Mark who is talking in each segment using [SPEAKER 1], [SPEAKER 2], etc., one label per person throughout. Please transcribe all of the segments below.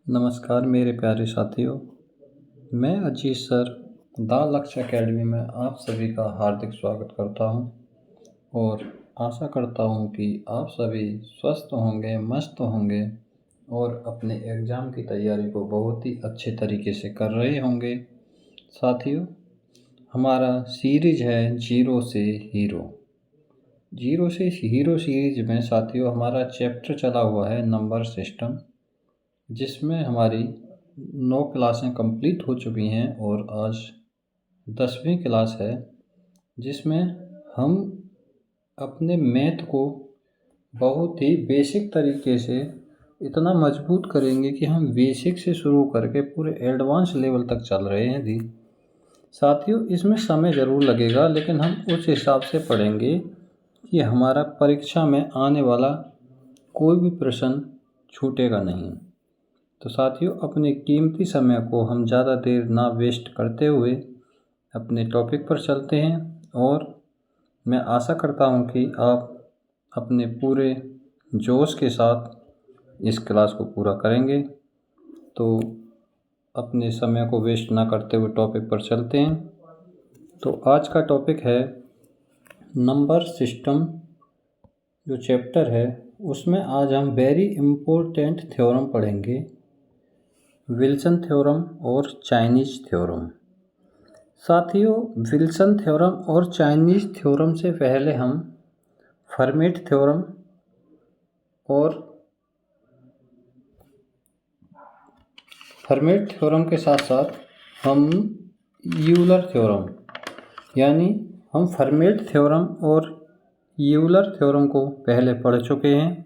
[SPEAKER 1] नमस्कार मेरे प्यारे साथियों, मैं अजीत सर द लक्ष्य अकेडमी में आप सभी का हार्दिक स्वागत करता हूं और आशा करता हूं कि आप सभी स्वस्थ होंगे, मस्त होंगे और अपने एग्ज़ाम की तैयारी को बहुत ही अच्छे तरीके से कर रहे होंगे। साथियों, हमारा सीरीज है जीरो से हीरो। जीरो से हीरो सीरीज में साथियों हमारा चैप्टर चला हुआ है नंबर सिस्टम, जिसमें हमारी 9 क्लासें कंप्लीट हो चुकी हैं और आज 10वीं क्लास है, जिसमें हम अपने मैथ को बहुत ही बेसिक तरीके से इतना मजबूत करेंगे कि हम बेसिक से शुरू करके पूरे एडवांस लेवल तक चल रहे हैं दी। साथियों, इसमें समय ज़रूर लगेगा, लेकिन हम उस हिसाब से पढ़ेंगे कि हमारा परीक्षा में आने वाला कोई भी प्रश्न छूटेगा नहीं। तो साथियों, अपने कीमती समय को हम ज़्यादा देर ना वेस्ट करते हुए अपने टॉपिक पर चलते हैं और मैं आशा करता हूं कि आप अपने पूरे जोश के साथ इस क्लास को पूरा करेंगे। तो अपने समय को वेस्ट ना करते हुए टॉपिक पर चलते हैं। तो आज का टॉपिक है नंबर सिस्टम। जो चैप्टर है उसमें आज हम वेरी इम्पोर्टेंट थ्योरम पढ़ेंगे, विल्सन थ्योरम और चाइनीज़ थ्योरम। साथियों, विल्सन थ्योरम और चाइनीज़ थ्योरम से पहले हम फर्मेट थ्योरम के साथ साथ हम यूलर थ्योरम, यानी हम फर्मेट थ्योरम और यूलर थ्योरम को पहले पढ़ चुके हैं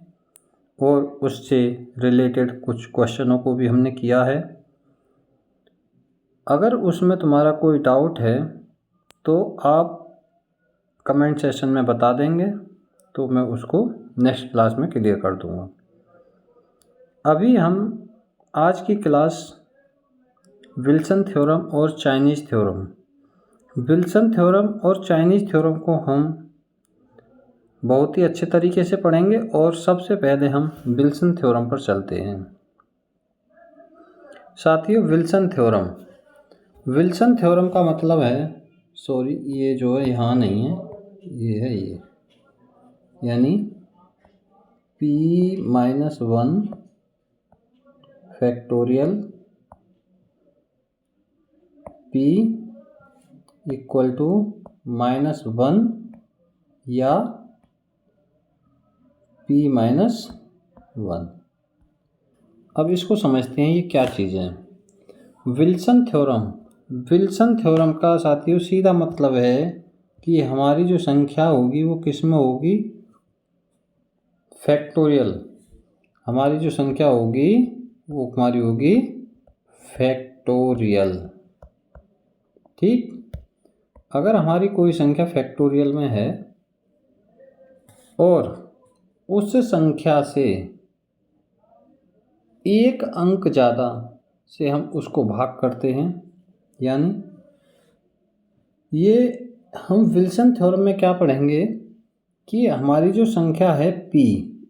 [SPEAKER 1] और उससे रिलेटेड कुछ क्वेश्चनों को भी हमने किया है। अगर उसमें तुम्हारा कोई डाउट है तो आप कमेंट सेशन में बता देंगे, तो मैं उसको नेक्स्ट क्लास में क्लियर कर दूंगा। अभी हम आज की क्लास विल्सन थ्योरम और चाइनीज़ थ्योरम। विल्सन थ्योरम और चाइनीज़ थ्योरम को हम बहुत ही अच्छे तरीके से पढ़ेंगे और सबसे पहले हम विल्सन थ्योरम पर चलते हैं। साथियों, विल्सन थ्योरम का मतलब है, सॉरी ये जो है यहाँ नहीं है, ये है ये, यानी p-1 factorial p equal to -1 या p-1। अब इसको समझते हैं ये क्या चीज़ है। विल्सन थ्योरम का साथियों सीधा मतलब है कि हमारी जो संख्या होगी वो किस में होगी, फैक्टोरियल। हमारी जो संख्या होगी वो हमारी होगी फैक्टोरियल। ठीक, अगर हमारी कोई संख्या फैक्टोरियल में है और उस संख्या से एक अंक ज़्यादा से हम उसको भाग करते हैं, यानी ये हम विल्सन थ्योरम में क्या पढ़ेंगे कि हमारी जो संख्या है p,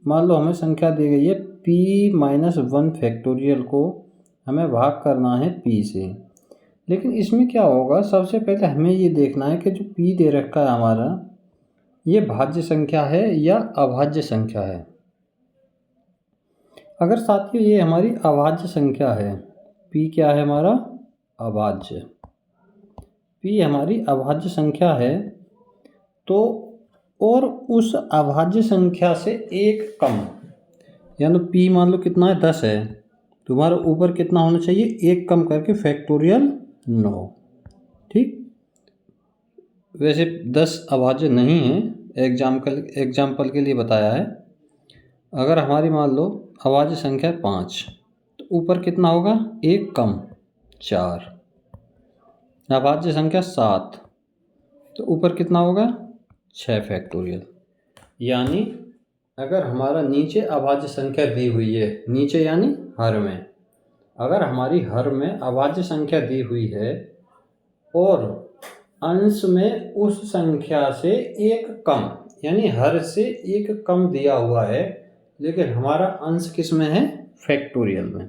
[SPEAKER 1] मान लो हमें संख्या दी गई है p-1 फैक्टोरियल को हमें भाग करना है p से। लेकिन इसमें क्या होगा, सबसे पहले हमें ये देखना है कि जो p दे रखा है हमारा, ये भाज्य संख्या है या अभाज्य संख्या है। अगर साथियों ये हमारी अभाज्य संख्या है, p क्या है हमारा, अभाज्य, p हमारी अभाज्य संख्या है, तो और उस अभाज्य संख्या से एक कम, यानी p मान लो कितना है, 10 है, तुम्हारा ऊपर कितना होना चाहिए, एक कम करके फैक्टोरियल 9। ठीक, वैसे 10 अभाज्य नहीं है, एग्जाम्पल के लिए बताया है। अगर हमारी मान लो अभाज्य संख्या 5, तो ऊपर कितना होगा, एक कम 4। अभाज्य संख्या 7, तो ऊपर कितना होगा, 6 फैक्टोरियल। यानी अगर हमारा नीचे अभाज्य संख्या दी हुई है, नीचे यानी हर में, अगर हमारी हर में अभाज्य संख्या दी हुई है और अंश में उस संख्या से एक कम, यानी हर से एक कम दिया हुआ है, लेकिन हमारा अंश किस में है, फैक्टोरियल में,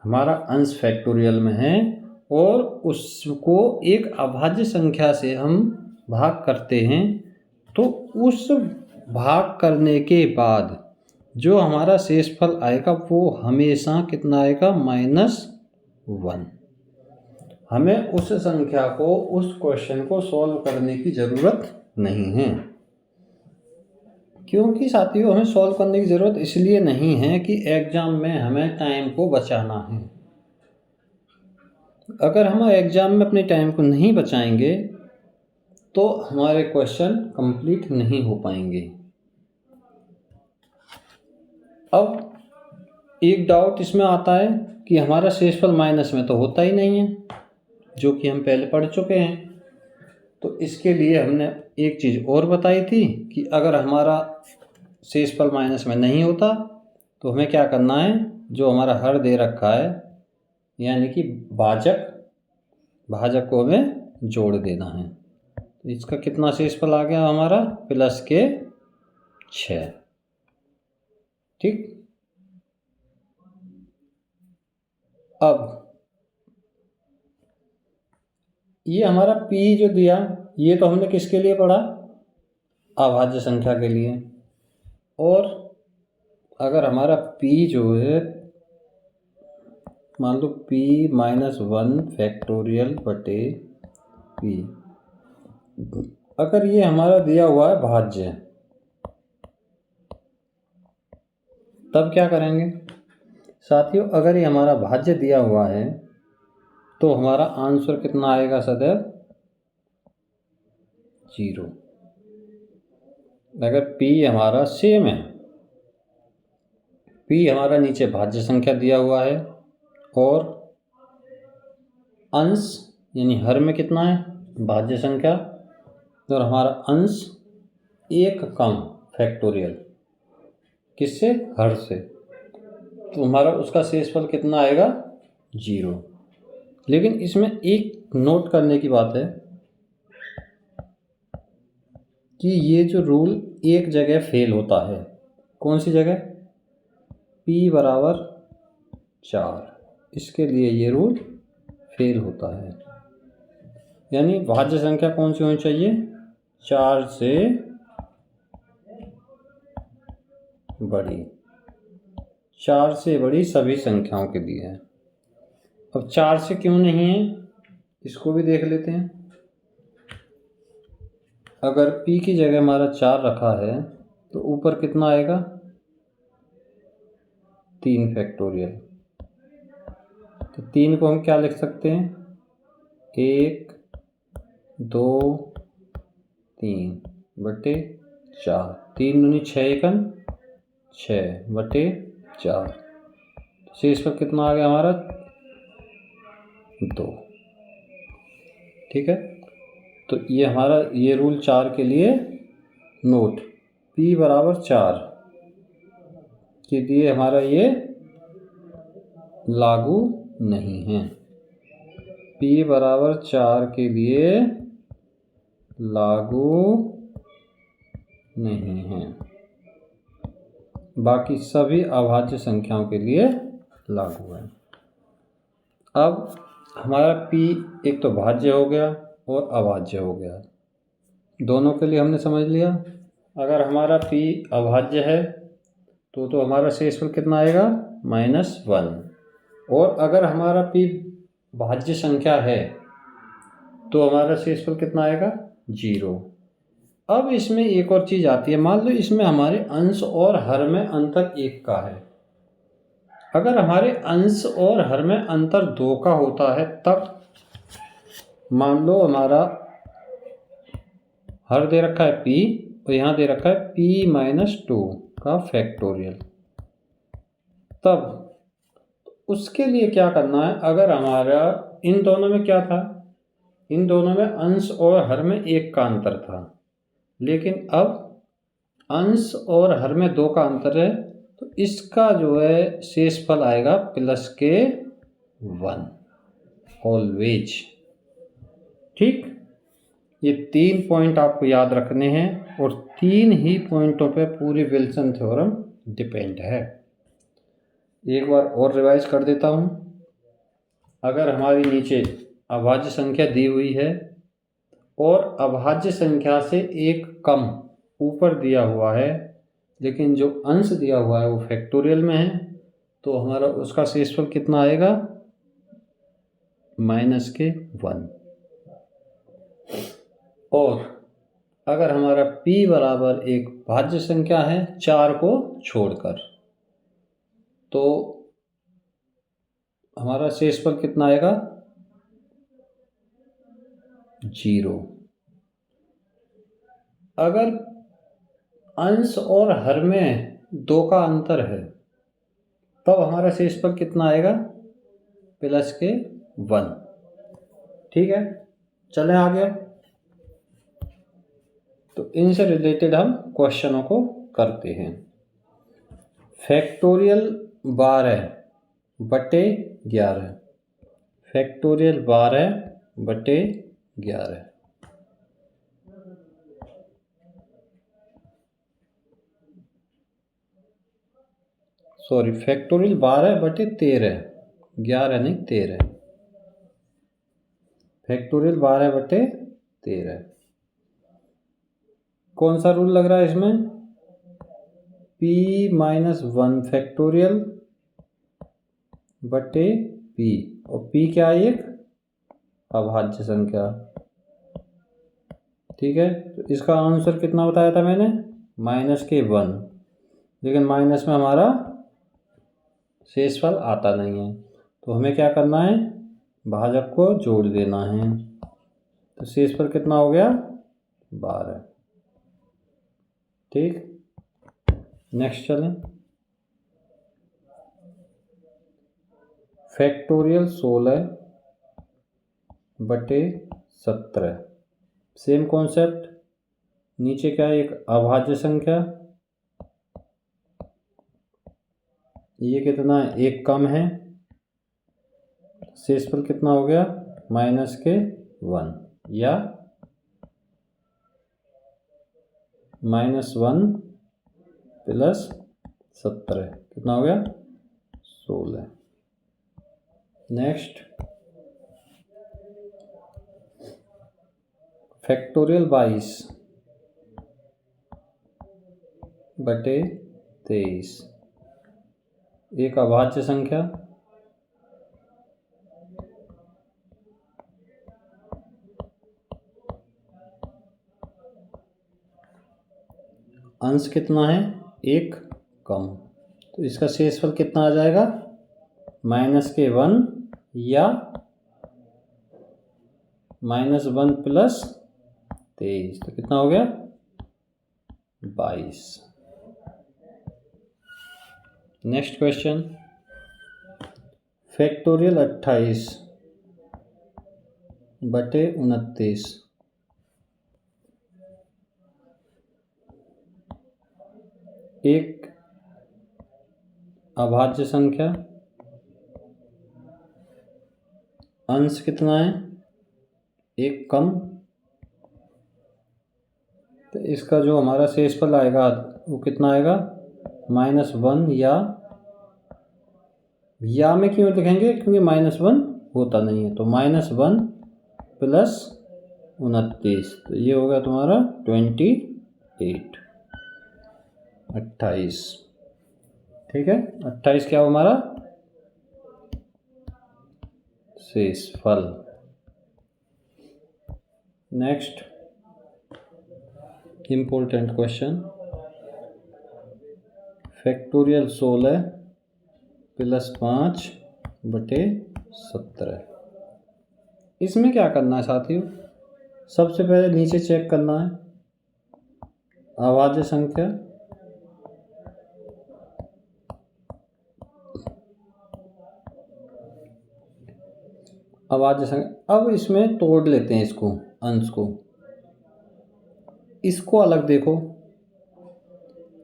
[SPEAKER 1] हमारा अंश फैक्टोरियल में है और उसको एक अभाज्य संख्या से हम भाग करते हैं, तो उस भाग करने के बाद जो हमारा शेषफल आएगा वो हमेशा कितना आएगा, -1। हमें उस संख्या को, उस क्वेश्चन को सॉल्व करने की ज़रूरत नहीं है। क्योंकि साथियों हमें सॉल्व करने की ज़रूरत इसलिए नहीं है कि एग्ज़ाम में हमें टाइम को बचाना है। अगर हम एग्ज़ाम में अपने टाइम को नहीं बचाएंगे तो हमारे क्वेश्चन कंप्लीट नहीं हो पाएंगे। अब एक डाउट इसमें आता है कि हमारा शेषफल माइनस में तो होता ही नहीं है, जो कि हम पहले पढ़ चुके हैं। तो इसके लिए हमने एक चीज़ और बताई थी कि अगर हमारा शेषफल माइनस में नहीं होता तो हमें क्या करना है, जो हमारा हर दे रखा है यानी कि भाजक को हमें जोड़ देना है। तो इसका कितना शेषफल आ गया हमारा, +6। ठीक। अब ये हमारा p जो दिया, ये तो हमने किसके लिए पढ़ा, अभाज्य संख्या के लिए। और अगर हमारा p जो है, मान लो p-1 फैक्टोरियल बटे p, अगर ये हमारा दिया हुआ है भाज्य, तब क्या करेंगे साथियों, अगर ये हमारा भाज्य दिया हुआ है तो हमारा आंसर कितना आएगा, सदैव 0। अगर p हमारा सेम है, p हमारा नीचे भाज्य संख्या दिया हुआ है और अंश यानी हर में कितना है, भाज्य संख्या, और हमारा अंश एक कम फैक्टोरियल, किससे, हर से, तो हमारा उसका शेषफल कितना आएगा, 0। लेकिन इसमें एक नोट करने की बात है कि ये जो रूल एक जगह फेल होता है। कौन सी जगह, p = 4, इसके लिए ये रूल फेल होता है। यानी भाज्य संख्या कौन सी होनी चाहिए, 4 से बड़ी, 4 से बड़ी सभी संख्याओं के लिए है। अब 4 से क्यों नहीं है, इसको भी देख लेते हैं। अगर p की जगह हमारा 4 रखा है तो ऊपर कितना आएगा, 3 फैक्टोरियल। तो 3 को हम क्या लिख सकते हैं, 1 2 3 बटे 4, 3 दूनी 6 एकम 6 बटे 4, शेषफल कितना आ गया हमारा, 2। ठीक है। तो ये हमारा ये रूल 4 के लिए नोट, p = 4 के लिए हमारा ये लागू नहीं है, p = 4 के लिए लागू नहीं है, बाकी सभी अभाज्य संख्याओं के लिए लागू है। अब हमारा p एक तो भाज्य हो गया और अभाज्य हो गया, दोनों के लिए हमने समझ लिया। अगर हमारा p अभाज्य है तो हमारा शेषफल कितना आएगा, -1। और अगर हमारा p भाज्य संख्या है तो हमारा शेषफल कितना आएगा, 0। अब इसमें एक और चीज़ आती है, मान लो इसमें हमारे अंश और हर में अंतर 1 का है। अगर हमारे अंश और हर में अंतर 2 का होता है, तब मान लो हमारा हर दे रखा है p और यहाँ दे रखा है p-2 का फैक्टोरियल, तब उसके लिए क्या करना है, अगर हमारा इन दोनों में क्या था, इन दोनों में अंश और हर में 1 का अंतर था, लेकिन अब अंश और हर में 2 का अंतर है, तो इसका जो है शेषफल आएगा +1 ऑलवेज। ठीक। ये 3 पॉइंट आपको याद रखने हैं और 3 ही पॉइंटों पे पूरी विल्सन थ्योरम डिपेंड है। एक बार और रिवाइज कर देता हूँ। अगर हमारी नीचे अभाज्य संख्या दी हुई है और अभाज्य संख्या से एक कम ऊपर दिया हुआ है, लेकिन जो अंश दिया हुआ है वो फैक्टोरियल में है, तो हमारा उसका शेषफल कितना आएगा? -1। और अगर हमारा p बराबर एक भाज्य संख्या है 4 को छोड़कर, तो हमारा शेषफल कितना आएगा? 0। अगर अंश और हर में 2 का अंतर है, तब हमारा शेषफल कितना आएगा? +1। ठीक है, चलें आगे। तो इनसे रिलेटेड हम क्वेश्चनों को करते हैं। Factorial 12/11, factorial 12/11। सॉरी, फैक्टोरियल 12/13, 11 नहीं 13, फैक्टोरियल 12/13। कौन सा रूल लग रहा है इसमें? p-1 फैक्टोरियल बटे p, और p क्या है? एक अभाज्य संख्या। ठीक है, तो इसका आंसर कितना बताया था मैंने? -1, लेकिन माइनस में हमारा शेषफल आता नहीं है, तो हमें क्या करना है? भाजक को जोड़ देना है। तो शेषफल कितना हो गया? 12। ठीक, नेक्स्ट चलें। Factorial 16/17, same concept. नीचे क्या है? एक अभाज्य संख्या, ये कितना है? एक कम है, शेषफल कितना हो गया? -1, या -1 + 17 कितना हो गया? 16। नेक्स्ट, फैक्टोरियल 22/23, एक अभाज्य संख्या, अंश कितना है? एक कम, तो इसका शेषफल कितना आ जाएगा? -1 या -1 + 23, तो कितना हो गया? 22। नेक्स्ट क्वेश्चन, फैक्टोरियल 28/29, एक अभाज्य संख्या, अंश कितना है? एक कम, तो इसका जो हमारा शेषफल आएगा वो कितना आएगा? -1 या में क्यों लिखेंगे? क्योंकि -1 होता नहीं है, तो -1 + 29, तो ये होगा तुम्हारा 28। 28, ठीक है, 28 क्या हो हमारा? शेषफल। नेक्स्ट इम्पोर्टेंट क्वेश्चन, फैक्टोरियल 16 + 5/17, इसमें क्या करना है साथियों? सबसे पहले नीचे चेक करना है अभाज्य संख्या, अभाज्य संख्या। अब इसमें तोड़ लेते हैं इसको, अंश को, इसको अलग देखो,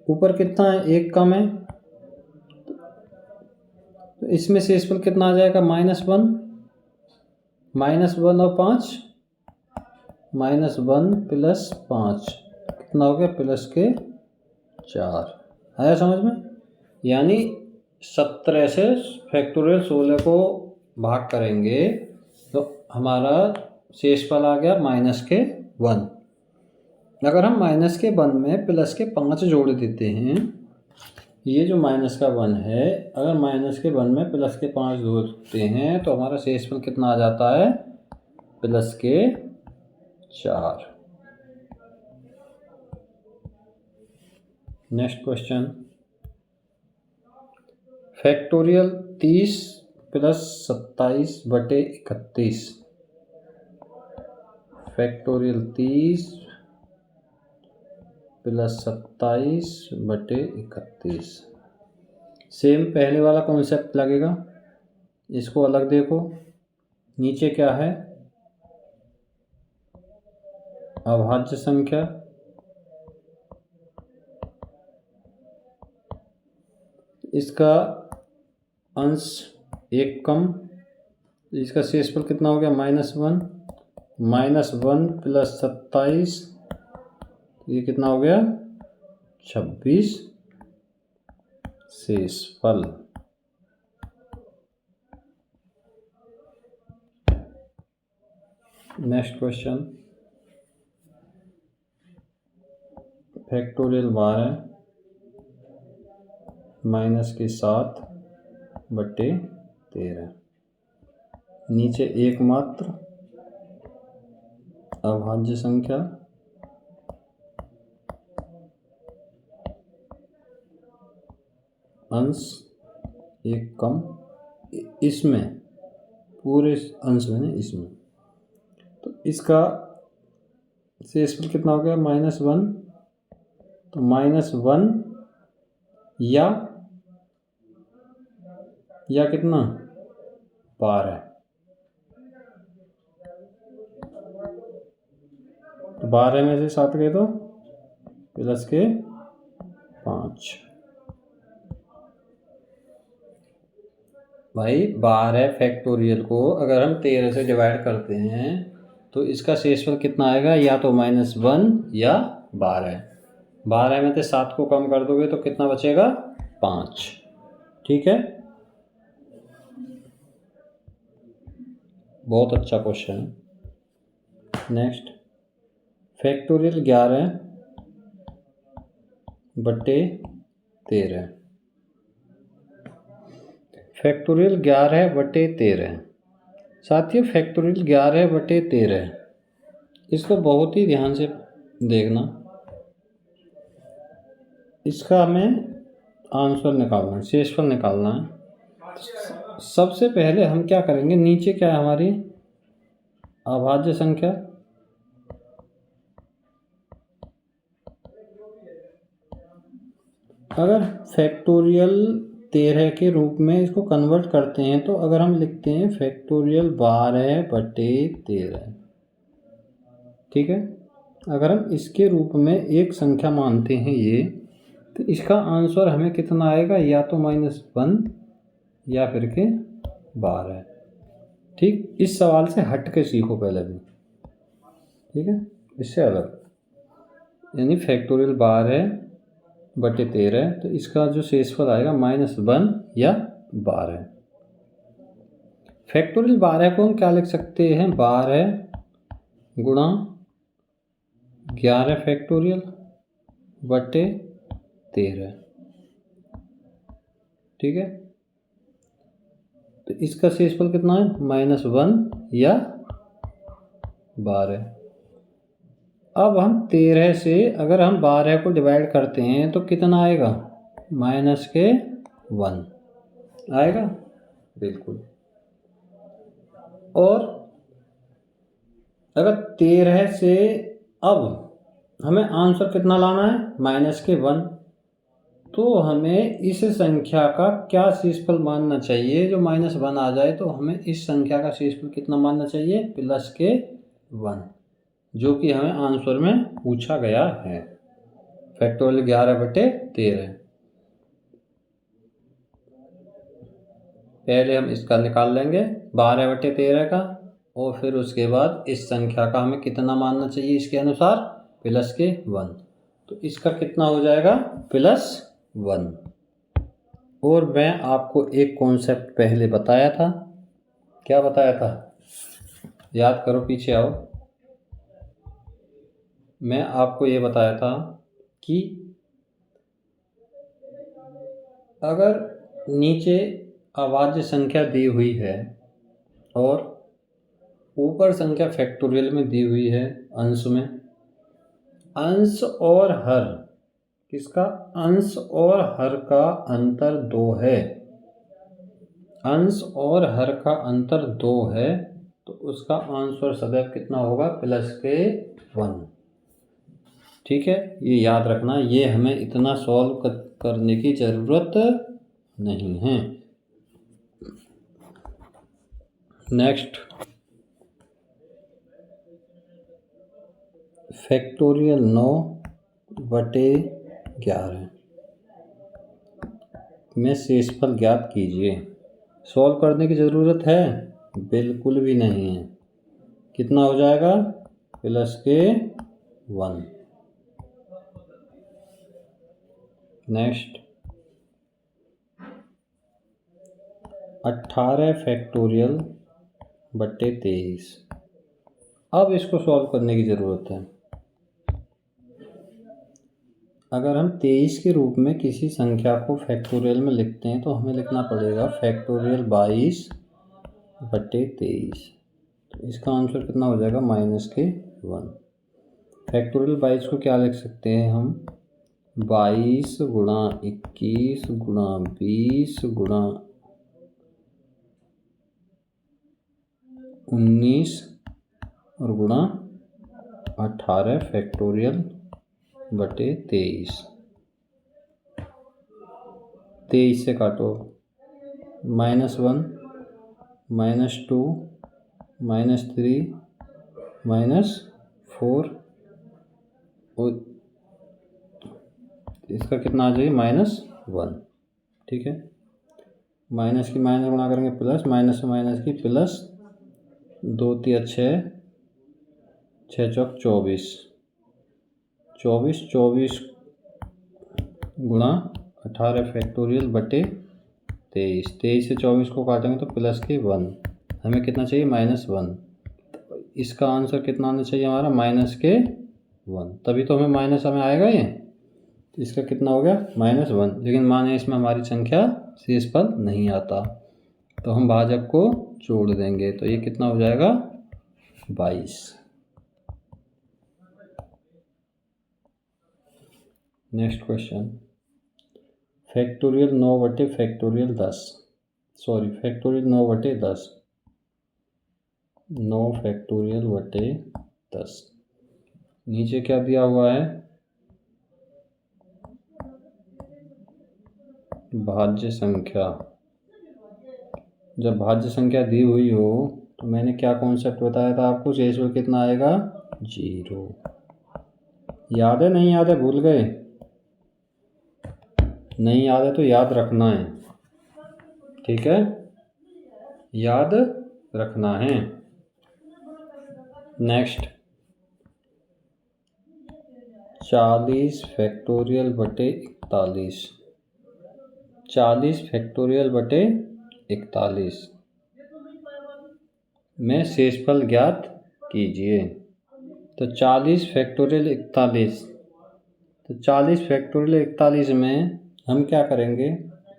[SPEAKER 1] ऊपर कितना है? एक कम है, तो इसमें शेषफल कितना आ जाएगा? -1 -1 और 5, -1 + 5 कितना हो गया? +4। आया समझ में? यानी 17 से फैक्टोरियल 16 को भाग करेंगे तो हमारा शेषफल आ गया -1। अगर हम -1 में +5 जोड़ देते हैं, ये जो -1 है, अगर -1 में +5 जोड़ते हैं तो हमारा शेषफल कितना आ जाता है? +4। Next question, factorial 30 + 27/31। Factorial 30 + 27/31। Same पहले वाला कॉन्सेप्ट लगेगा। इसको अलग देखो, नीचे क्या है? अभाज्य संख्या, इसका अंश 1 कम, इसका शेषफल कितना हो गया? -1। -1 + 27, ये कितना हो गया? 26 शेषफल। Next question, factorial 12 -7/13। नीचे एकमात्र अभाज्य संख्या, अंश 1 कम, इसमें पूरे अंश में, इसमें तो इसका शेषफल कितना हो गया? -1। तो -1 या कितना? 12। तो 12 में से 7 गए तो +5। भाई 12 फैक्टोरियल को अगर हम 13 से डिवाइड करते हैं तो इसका शेषफल कितना आएगा? या तो -1 या 12। 12 में से 7 को कम कर दोगे तो कितना बचेगा? 5। ठीक है, बहुत अच्छा क्वेश्चन है। Next, factorial 11/13। फैक्टोरियल 11/13। साथियों, फैक्टोरियल 11/13, इसको बहुत ही ध्यान से देखना। इसका हमें आंसर निकालना है, शेषफल निकालना है। सबसे पहले हम क्या करेंगे? नीचे क्या है हमारी? अभाज्य संख्या। अगर फैक्टोरियल 13 के रूप में इसको कन्वर्ट करते हैं तो अगर हम लिखते हैं फैक्टोरियल 12/13, ठीक है, अगर हम इसके रूप में एक संख्या मानते हैं ये, तो इसका आंसर हमें कितना आएगा? या तो -1 या फिर के 12। ठीक, इस सवाल से हट के सीखो पहले भी, ठीक है, इससे अलग। यानी फैक्टोरियल 12/13, तो इसका जो शेषफल आएगा -1 या 12। फैक्टोरियल 12 को हम क्या लिख सकते हैं? 12 गुणा 11 फैक्टोरियल बटे 13। ठीक है, तो इसका शेषफल कितना है? -1 या 12। अब हम 13 से अगर हम 12 को डिवाइड करते हैं तो कितना आएगा? -1 आएगा, बिल्कुल। और अगर 13 से अब हमें आंसर कितना लाना है? -1। तो हमें इस संख्या का क्या शेषफल मानना चाहिए? जो -1 आ जाए तो हमें इस संख्या का शेषफल कितना मानना चाहिए? +1, जो कि हमें आंसर में पूछा गया है। फैक्टोरियल 11/13। पहले हम इसका निकाल लेंगे 12/13 का, और फिर उसके बाद इस संख्या का हमें कितना मानना चाहिए इसके अनुसार? +1। तो इसका कितना हो जाएगा? +1। और मैं आपको एक कॉन्सेप्ट पहले बताया था क्या बताया था? याद करो, पीछे आओ। मैं आपको ये बताया था कि अगर नीचे अभाज्य संख्या दी हुई है और ऊपर संख्या फैक्टोरियल में दी हुई है अंश में, अंश और हर किसका? अंश और हर का अंतर 2 है। अंश और हर का अंतर 2 है तो उसका आंसर सदैव कितना होगा? +1। ठीक है, ये याद रखना, ये हमें इतना सॉल्व करने की ज़रूरत नहीं है। नेक्स्ट, फैक्टोरियल 9/11 में शेषफल ज्ञात कीजिए। सॉल्व करने की ज़रूरत है? बिल्कुल भी नहीं है। कितना हो जाएगा? +1। नेक्स्ट, 18 फैक्टोरियल बटे 23। अब इसको सॉल्व करने की ज़रूरत है। अगर हम 23 के रूप में किसी संख्या को फैक्टोरियल में लिखते हैं तो हमें लिखना पड़ेगा फैक्टोरियल 22/23। तो इसका आंसर कितना हो जाएगा? -1। फैक्टोरियल 22 को क्या लिख सकते हैं हम? 22 गुणा 21 गुणा 20 गुणा 19 और गुणा 18 फैक्टोरियल बटे 23। 23 से काटो, -1 -2 -3 -4 और इसका कितना आ जाएगा? -1। ठीक है, माइनस की माइनस गुणा करेंगे प्लस, माइनस से माइनस की प्लस, 2 3 6 6 चौक 24 24 गुणा 18 फैक्टोरियल बटे 23। 23 से 24 को काटेंगे तो +1। हमें कितना चाहिए? -1। इसका आंसर कितना आना चाहिए हमारा? -1। तभी तो हमें माइनस हमें आएगा ये। इसका कितना हो गया? -1। लेकिन माने इसमें हमारी संख्या शेषफल नहीं आता तो हम भाजक को जोड़ देंगे तो ये कितना हो जाएगा? 22। Next question, factorial 9/10। Sorry, factorial 9/10। 9 factorial बटे 10। नीचे क्या दिया हुआ है? भाज्य संख्या। जब भाज्य संख्या दी हुई हो तो मैंने क्या कॉन्सेप्ट बताया था आपको? शेषफल कितना आएगा? 0। याद है? नहीं याद है? भूल गए? नहीं याद है तो याद रखना है। ठीक है, याद रखना है। नेक्स्ट, 40 फैक्टोरियल बटे 41। 40 फैक्टोरियल बटे 41 में शेषफल ज्ञात कीजिए। तो 40 फैक्टोरियल 41, तो 40 फैक्टोरियल 41 में हम क्या करेंगे?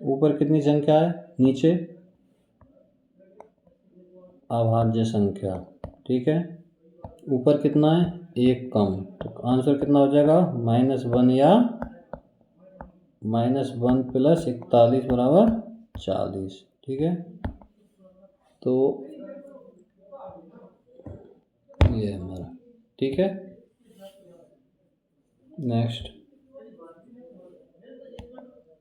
[SPEAKER 1] ऊपर कितनी संख्या है? नीचे अभाज्य संख्या। ठीक है, ऊपर कितना है? 1 कम, तो आंसर कितना हो जाएगा? -1 या -1 + 41 बराबर 40। ठीक है, तो ये हमारा। ठीक है, नेक्स्ट,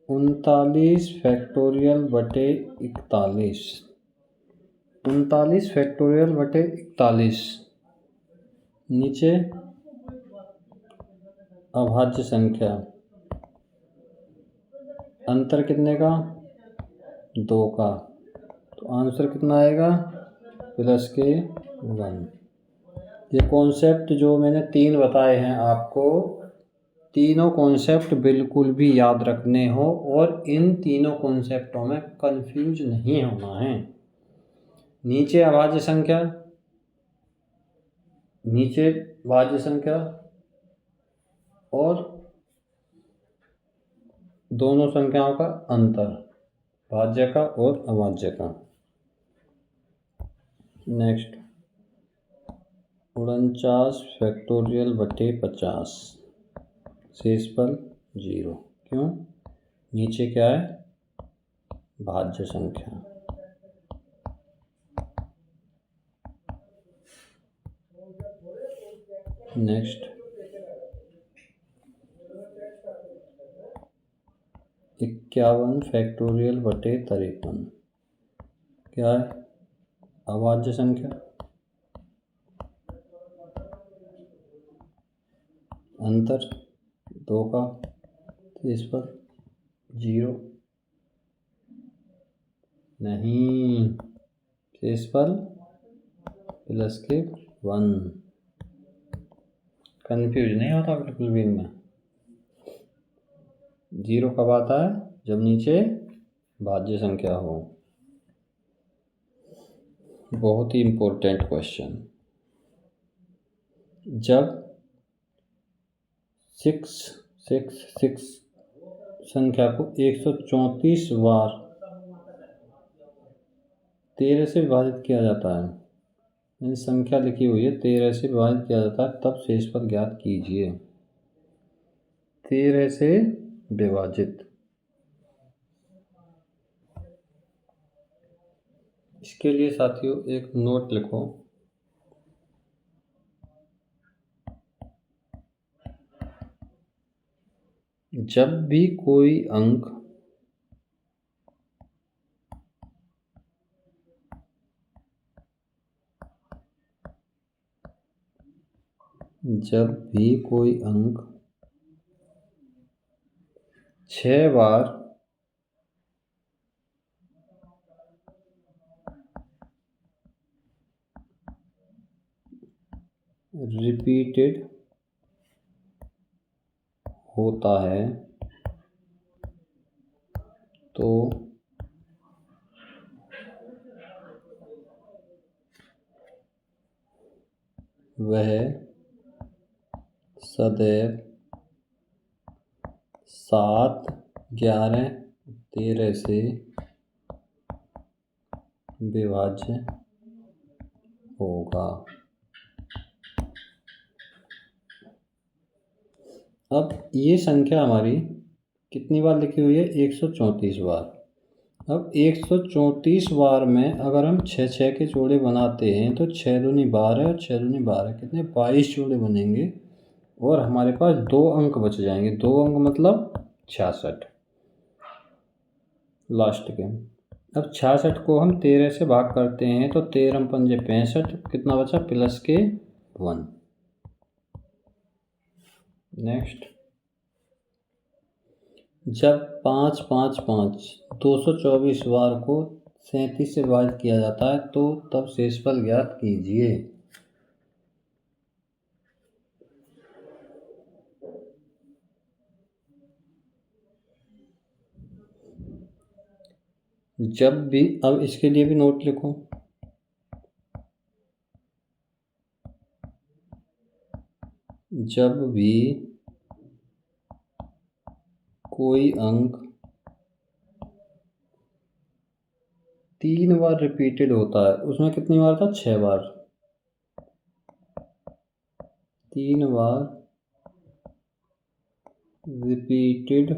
[SPEAKER 1] 39 फैक्टोरियल बटे 41। 39 फैक्टोरियल बटे 41 नीचे अभाज्य संख्या, अंतर कितने का? 2 का, तो आंसर कितना आएगा? +1। ये कॉन्सेप्ट जो मैंने 3 बताए हैं आपको, तीनों कॉन्सेप्ट बिल्कुल भी याद रखने हो और इन तीनों कॉन्सेप्टों में कंफ्यूज नहीं होना है। नीचे अभाज्य संख्या, नीचे भाज्य संख्या और दोनों संख्याओं का अंतर, भाज्य का और अभाज्य का। नेक्स्ट 49 फैक्टोरियल बटे 50, शेषफल 0। क्यों? नीचे क्या है? भाज्य संख्या। नेक्स्ट 51 फैक्टोरियल बटे 53, क्या है? अभाज्य संख्या। अंतर 2 का, शेषफल 0 नहीं, शेषफल प्लस के 1। कन्फ्यूज नहीं होता बिल्कुल भी इनमें। 0 कब आता है? जब नीचे भाज्य संख्या हो। बहुत ही इम्पोर्टेंट क्वेश्चन। जब 666 संख्या को 134 बार 13 से विभाजित किया जाता है, यानी संख्या लिखी हुई है 13 से विभाजित किया जाता है, तब शेषफल ज्ञात कीजिए। 13 से विभाजित, इसके लिए साथियों एक नोट लिखो। जब भी कोई अंक जब भी कोई अंक 6 बार रिपीटेड होता है तो वह सदैव 7, 11, 13 से विभाज्य होगा। अब ये संख्या हमारी कितनी बार लिखी हुई है? 134 बार। अब 134 बार में अगर हम 6 के जोड़े बनाते हैं तो 6 दूनी 12 और 6 दूनी 12 कितने? 22 जोड़े बनेंगे और हमारे पास 2 अंक बच जाएंगे। 2 अंक मतलब 66 लास्ट के। अब 66 को हम 13 से भाग करते हैं तो 13 पंजे 65, कितना बचा? प्लस के 1। नेक्स्ट जब 5 5 5 224 बार को 37 से विभाजित किया जाता है तो तब शेषफल ज्ञात कीजिए। जब भी, अब इसके लिए भी नोट लिखो। जब भी कोई अंक 3 बार रिपीटेड होता है, उसमें कितनी बार था? 6 बार। 3 बार रिपीटेड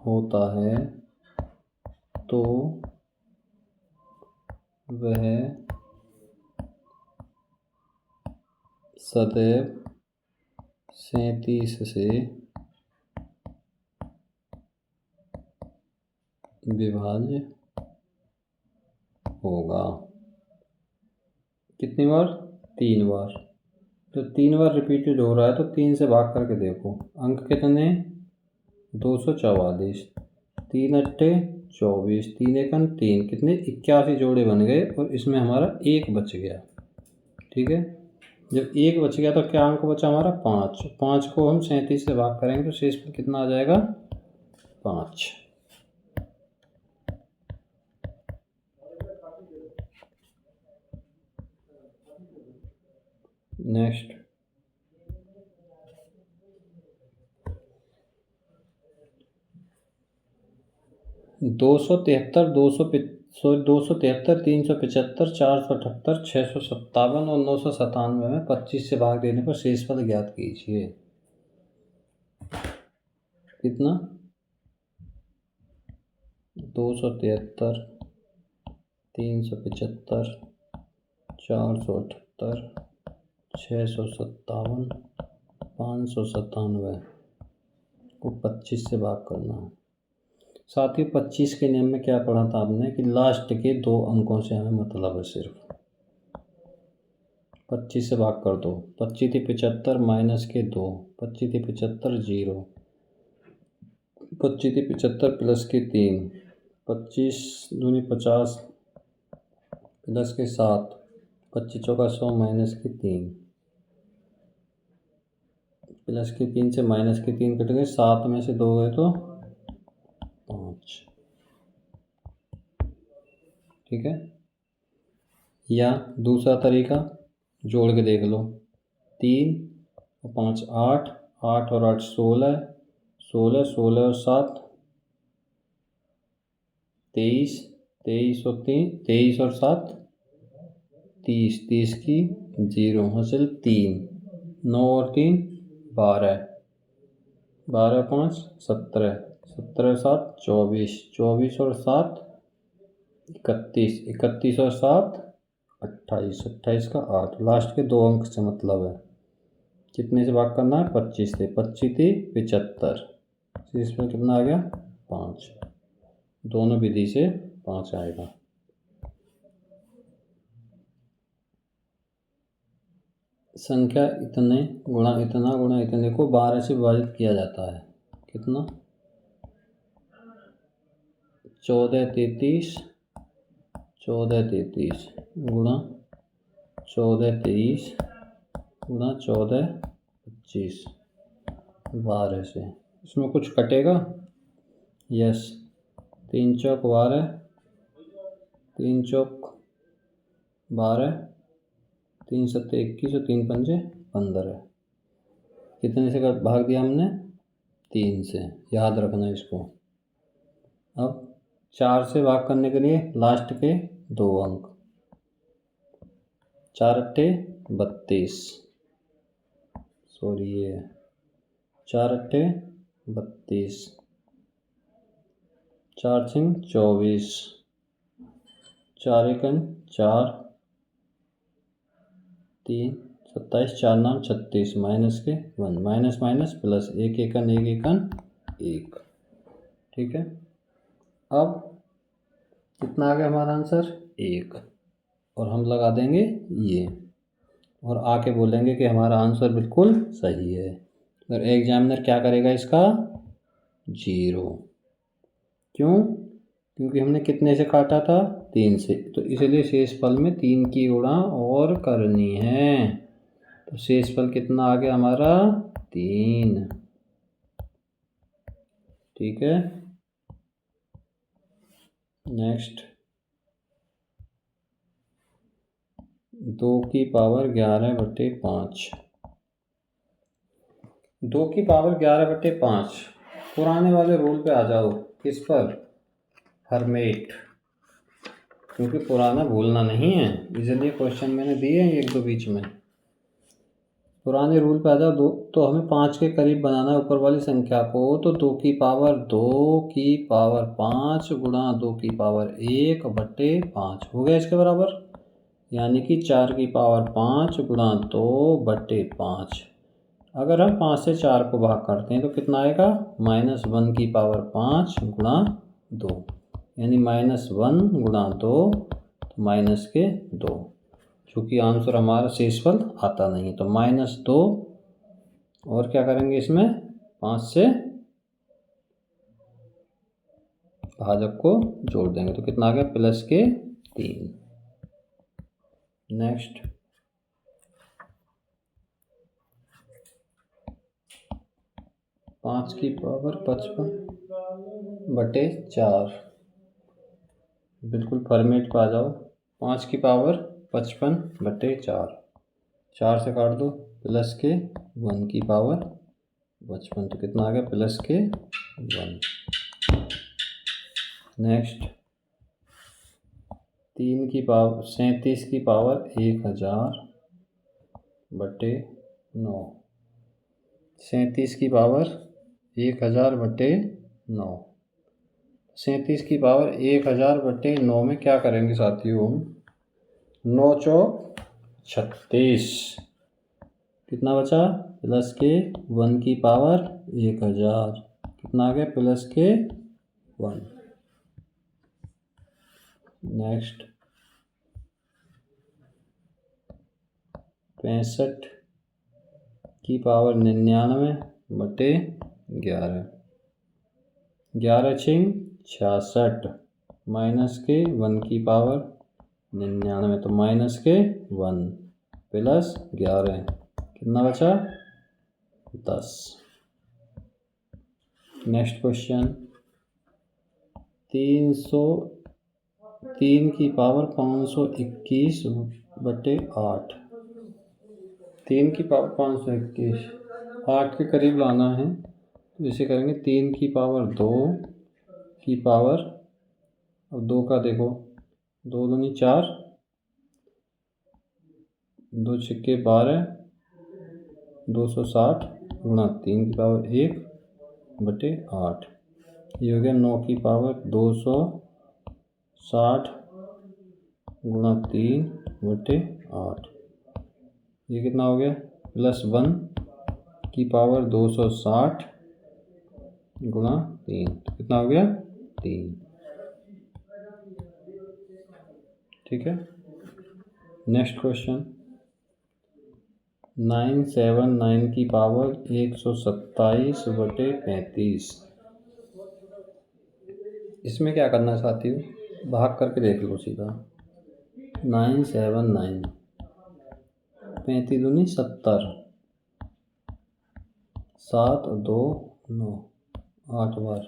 [SPEAKER 1] होता है तो वह सदैव 37 से विभाज्य होगा। कितनी बार? 3 बार। तो 3 बार रिपीटेड हो रहा है तो 3 से भाग करके देखो, अंक कितने? 244। 3 अट्ठे 24, 3 एकम 3, कितने? 81 जोड़े बन गए और इसमें हमारा 1 बच गया। ठीक है, जब 1 बच गया तो क्या अंक बचा हमारा? 5। 5 को हम 37 से भाग करेंगे तो शेषफल कितना आ जाएगा? 5। नेक्स्ट 273, 273, 375, 478, 657 और 997 में 25 से भाग देने पर शेषफल ज्ञात कीजिए। कितना? 273, 375, 478, 657, 597 को 25 से भाग करना है। साथ ही 25 के नियम में क्या पढ़ा था आपने कि लास्ट के 2 अंकों से हमें मतलब है सिर्फ। 25 से भाग कर दो। 25 थी 75 माइनस के 2, 25 थी 75 0, 25 थी 75 प्लस के 3, 25 दूनी 50 प्लस के 7, 25 चौका 100 माइनस के 3, प्लस के 3 से माइनस के 3 कट गए, 7 में से 2 गए तो 5। ठीक है। या दूसरा तरीका जोड़ के देख लो। 3 और 5 8, 8 और 8 16, 16, 16 और 7 23, 23 और 3 23 और 7 30, 30 की 0 हासिल 3, 9 और 3 12, 12 5 17, 17 7 24, 24 और 7 31, 31 और 7 28, 28 का 8। लास्ट के 2 अंक से मतलब है। कितने से भाग करना है? 25 से। 25 थी 75, इसमें कितना आ गया? 5। दोनों विधि से 5 आएगा। संख्या इतने गुणा इतना गुणा इतने को 12 से विभाजित किया जाता है। कितना? 14 33, 14 33 गुणा 14 23 गुणा 14 25, 12 से। इसमें कुछ कटेगा? यस। 3 चौक 12, 3 चौक 12, 3 सत्ते 21 और 3 पंजे 15। कितने से भाग दिया हमने? 3 से। याद रखना इसको। अब 4 से भाग करने के लिए लास्ट के 2 अंक। 4 अट्ठे 32, सॉरी ये 4 अट्ठे 32, 4 छिंग 24, 4 एकन 4, 3 27, 4 नाम 36, माइनस के 1, माइनस माइनस प्लस 1 एकन 1 एकन 1। ठीक है। अब कितना आ गया हमारा आंसर? 1। और हम लगा देंगे ये और आके बोलेंगे कि हमारा आंसर बिल्कुल सही है। और एग्जामिनर क्या करेगा इसका? 0। क्यों? क्योंकि हमने कितने से काटा था? 3 से। तो इसलिए शेषफल में 3 की गुणा और करनी है। तो शेषफल कितना आ गया हमारा? 3। ठीक है। नेक्स्ट 2 की पावर 11/5। 2 की पावर 11/5। पुराने वाले रूल पे आ जाओ। किस पर? हर्मेट। क्योंकि पुराना भूलना नहीं है, इसलिए क्वेश्चन मैंने दिए हैं 1-2 बीच में। पुराने रूल पे आ जाओ। तो हमें 5 के करीब बनाना है ऊपर वाली संख्या को। तो 2 की पावर 5 गुणा 2 की पावर 1/5 हो गया इसके बराबर। यानी कि 4 की पावर 5 गुणा 2/5। अगर हम 5 से 4 को भाग करते हैं तो कितना आएगा? -1 की पावर 5 गुणा 2, यानी -1 गुणा 2 तो माइनस के 2। चूँकि आंसर हमारा शेषफल आता नहीं तो -2। और क्या करेंगे इसमें? 5 से भाजक को जोड़ देंगे तो कितना आ गया? प्लस के 3। नेक्स्ट 5 की पावर 55/4। बिल्कुल फॉर्मेट पे आ जाओ। 5 की पावर 55/4। 4 से काट दो, प्लस के 1 की पावर 55, तो कितना आ गया प्लस के 1। नेक्स्ट 37 की पावर 1000 बटे 9। 37 की पावर 1000 बटे 9। 37 की पावर 1000 बटे 9 में क्या करेंगे साथियों हम? 9 चौक 36, कितना बचा प्लस के 1 की पावर 1000, कितना आ गया प्लस के 1। नेक्स्ट 65 की पावर 99 बटे 11। 11 छिंग 66, माइनस के 1 की पावर 99, तो माइनस के 1 प्लस 11, कितना बचा 10। नेक्स्ट क्वेश्चन 303 की पावर 521 बटे 8। 3 की पावर 521 8 के करीब लाना है, तो इसे करेंगे 3 की पावर 2 की पावर, अब 2 का देखो 2 दूनी 4, 2 छिक्के 12, 260 गुणा 3 की पावर 1 बटे 8। ये हो गया 9 की पावर 260 गुणा 3 बटे 8। ये कितना हो गया प्लस 1 की पावर 260 गुणा 3, कितना हो गया 3। ठीक है। नेक्स्ट क्वेश्चन 979 की पावर 127 बटे 35। इसमें क्या करना है साथियों? भाग करके देख लो सीधा। 979, 35 दूनी 70, 7 और 2 9, 8 बार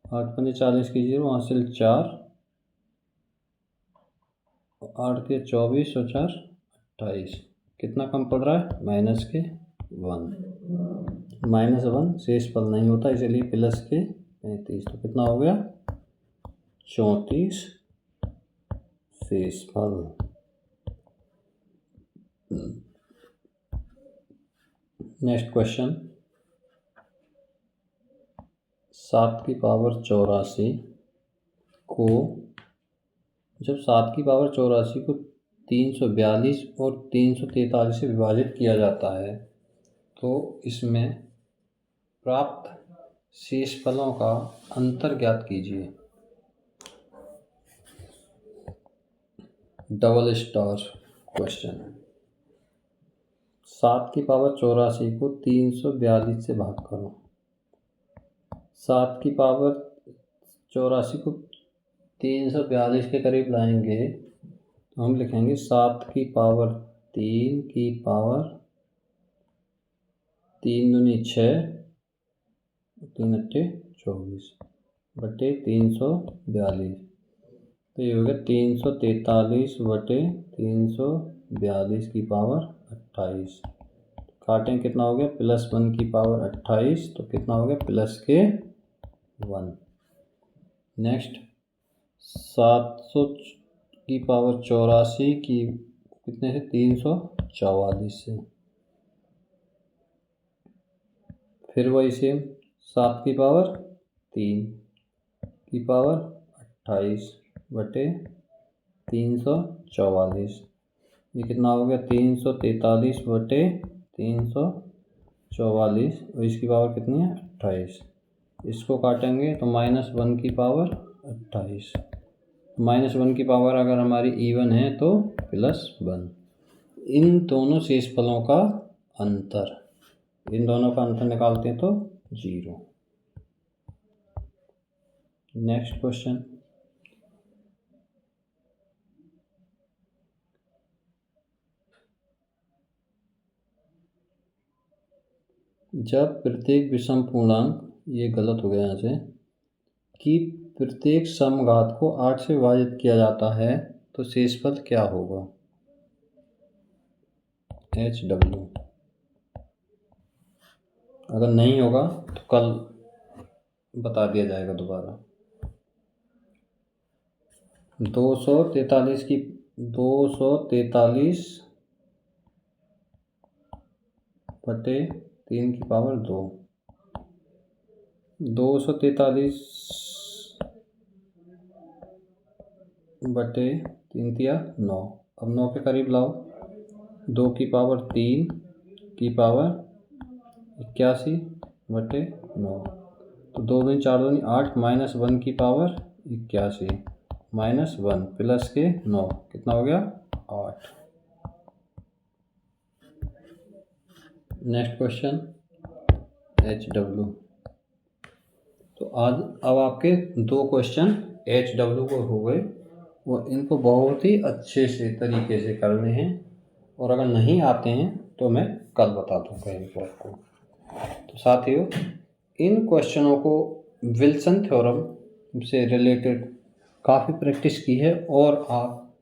[SPEAKER 1] 8 पंजे 40 कीजिए, हासिल 4, 8 के 24 और 4 28, कितना कम पड़ रहा है माइनस के 1। -1 शेष फल नहीं होता, इसलिए प्लस के 35, तो कितना हो गया 34 शेष फल। नेक्स्ट क्वेश्चन 7 की पावर 84 को, जब 7 की पावर 84 को 342 और 343 से विभाजित किया जाता है, तो इसमें प्राप्त शेष फलों का अंतर ज्ञात कीजिए। Double star question. 7 की पावर 84 को 342 से भाग करो। 7 की पावर 84 को 342 के करीब लाएंगे, तो हम लिखेंगे 7 की पावर 3 की पावर 3 दूनी 6, 3 अट्ठे 24 बटे 342, तो ये हो गया 343 बटे 342 की पावर 28। काटें, कितना हो गया प्लस 1 की पावर 28, तो कितना हो गया प्लस के 1। नेक्स्ट 700 की पावर 84 की कितने से 344 से, फिर वही सेम 7 की पावर 3 की पावर 28 बटे 344, ये कितना हो गया 343 बटे 344, और इसकी पावर कितनी है 28। इसको काटेंगे तो -1 की पावर 28, -1 की पावर अगर हमारी इवन है तो +1। इन दोनों शेष फलों का अंतर, इन दोनों का अंतर निकालते हैं तो 0। नेक्स्ट क्वेश्चन जब प्रत्येक विषम पूर्णांक, ये गलत हो गया यहाँ से, कि प्रत्येक समघात को 8 से विभाजित किया जाता है, तो शेषफल क्या होगा? HW। अगर नहीं होगा तो कल बता दिया जाएगा दोबारा। 243 बटे 3 की पावर 2। 243 बटे 3 तिया 9। अब 9 के करीब लाओ। 2 की पावर 3 की पावर 81 बटे 9। तो 2 दूनी 4 दूनी 8 माइनस 1 की पावर 81 माइनस 1 प्लस के 9 कितना हो गया 8। Next question HW। तो आज अब आपके 2 क्वेश्चन HW को हो गए और इनको बहुत ही अच्छे से तरीके से करने हैं, और अगर नहीं आते हैं तो मैं कल बता दूंगा इनको आपको। तो साथियों, इन क्वेश्चनों को विल्सन थ्योरम से रिलेटेड काफ़ी प्रैक्टिस की है, और आप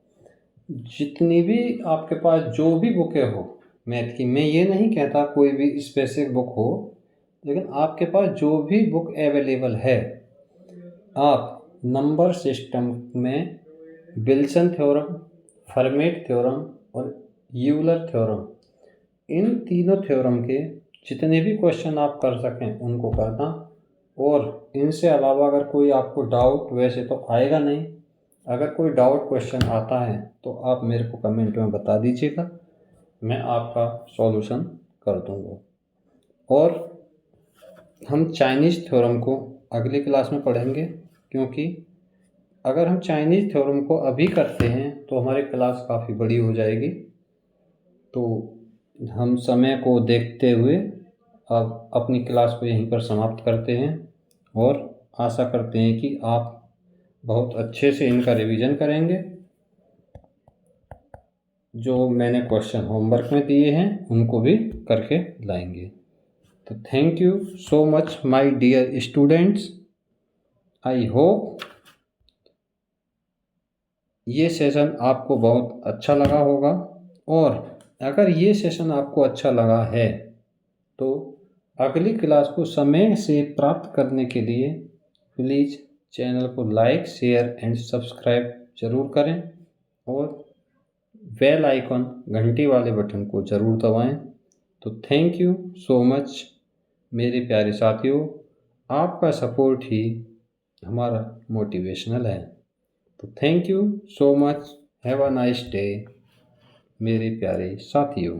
[SPEAKER 1] जितनी भी आपके पास जो भी बुकें हो मैथ की, मैं ये नहीं कहता कोई भी स्पेसिफिक बुक हो, लेकिन आपके पास जो भी बुक अवेलेबल है, आप नंबर सिस्टम में विल्सन थ्योरम, फर्मेट थ्योरम और यूलर थ्योरम, इन तीनों थ्योरम के जितने भी क्वेश्चन आप कर सकें उनको करना। और इनसे अलावा अगर कोई आपको डाउट, वैसे तो आएगा नहीं, अगर कोई डाउट क्वेश्चन आता है तो आप मेरे को कमेंट में बता दीजिएगा, मैं आपका सॉल्यूशन कर दूंगा। और हम चाइनीज़ थ्योरम को अगली क्लास में पढ़ेंगे, क्योंकि अगर हम चाइनीज़ थ्योरम को अभी करते हैं तो हमारी क्लास काफ़ी बड़ी हो जाएगी। तो हम समय को देखते हुए अब अपनी क्लास को यहीं पर समाप्त करते हैं, और आशा करते हैं कि आप बहुत अच्छे से इनका रिवीजन करेंगे। जो मैंने क्वेश्चन होमवर्क में दिए हैं उनको भी करके लाएंगे। तो thank you so much my dear students. I hope ये सेशन आपको बहुत अच्छा लगा होगा, और अगर ये सेशन आपको अच्छा लगा है तो अगली क्लास को समय से प्राप्त करने के लिए प्लीज़ चैनल को लाइक, शेयर एंड सब्सक्राइब ज़रूर करें, और बेल आइकन घंटी वाले बटन को ज़रूर दबाएं। तो थैंक यू सो मच मेरे प्यारे साथियों, आपका सपोर्ट ही हमारा मोटिवेशनल है। तो thank you so much, have a nice day मेरे प्यारे साथियों।